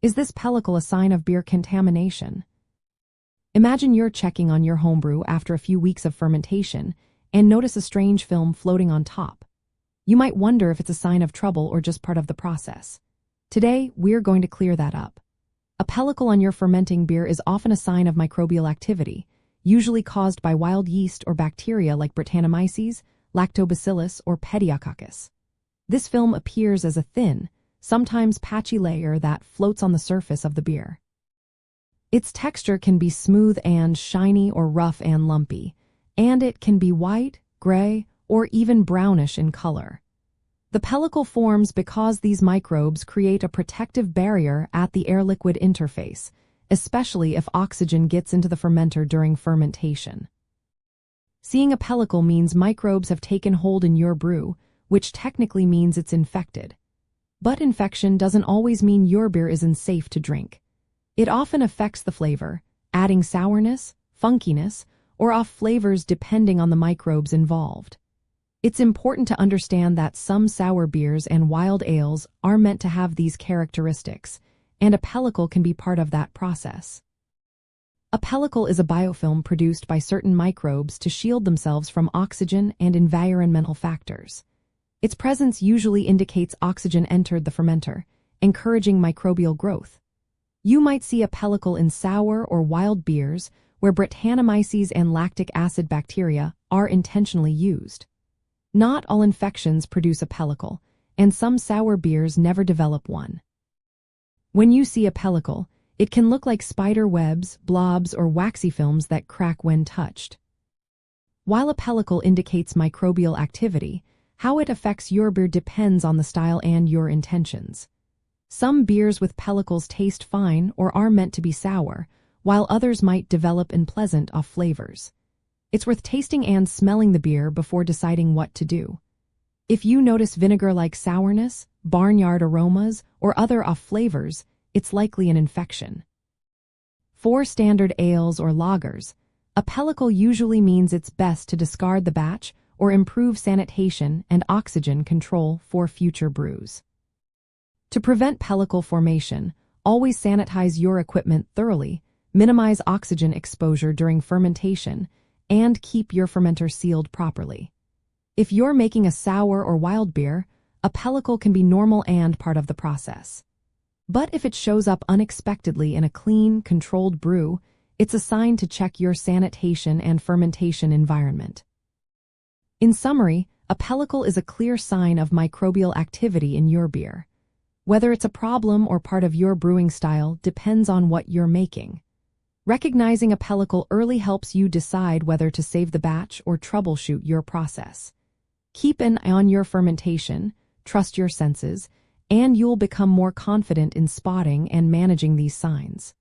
Is this pellicle a sign of beer contamination? Imagine you're checking on your homebrew after a few weeks of fermentation and notice a strange film floating on top. You might wonder if it's a sign of trouble or just part of the process. Today, we're going to clear that up. A pellicle on your fermenting beer is often a sign of microbial activity, usually caused by wild yeast or bacteria like Brettanomyces, Lactobacillus, or Pediococcus. This film appears as a thin, sometimes patchy layer that floats on the surface of the beer. Its texture can be smooth and shiny or rough and lumpy, and it can be white, gray, or even brownish in color. The pellicle forms because these microbes create a protective barrier at the air-liquid interface, especially if oxygen gets into the fermenter during fermentation. Seeing a pellicle means microbes have taken hold in your brew, which technically means it's infected. But infection doesn't always mean your beer isn't safe to drink. It often affects the flavor, adding sourness, funkiness, or off flavors depending on the microbes involved. It's important to understand that some sour beers and wild ales are meant to have these characteristics, and a pellicle can be part of that process. A pellicle is a biofilm produced by certain microbes to shield themselves from oxygen and environmental factors. Its presence usually indicates oxygen entered the fermenter, encouraging microbial growth. You might see a pellicle in sour or wild beers where Brettanomyces and lactic acid bacteria are intentionally used. Not all infections produce a pellicle, and some sour beers never develop one. When you see a pellicle, it can look like spider webs, blobs, or waxy films that crack when touched. While a pellicle indicates microbial activity, how it affects your beer depends on the style and your intentions. Some beers with pellicles taste fine or are meant to be sour, while others might develop unpleasant off flavors. It's worth tasting and smelling the beer before deciding what to do. If you notice vinegar-like sourness, barnyard aromas, or other off flavors, it's likely an infection. For standard ales or lagers, a pellicle usually means it's best to discard the batch or improve sanitation and oxygen control for future brews. To prevent pellicle formation, always sanitize your equipment thoroughly, minimize oxygen exposure during fermentation, and keep your fermenter sealed properly. If you're making a sour or wild beer, a pellicle can be normal and part of the process. But if it shows up unexpectedly in a clean, controlled brew, it's a sign to check your sanitation and fermentation environment. In summary, a pellicle is a clear sign of microbial activity in your beer. Whether it's a problem or part of your brewing style depends on what you're making. Recognizing a pellicle early helps you decide whether to save the batch or troubleshoot your process. Keep an eye on your fermentation, trust your senses, and you'll become more confident in spotting and managing these signs.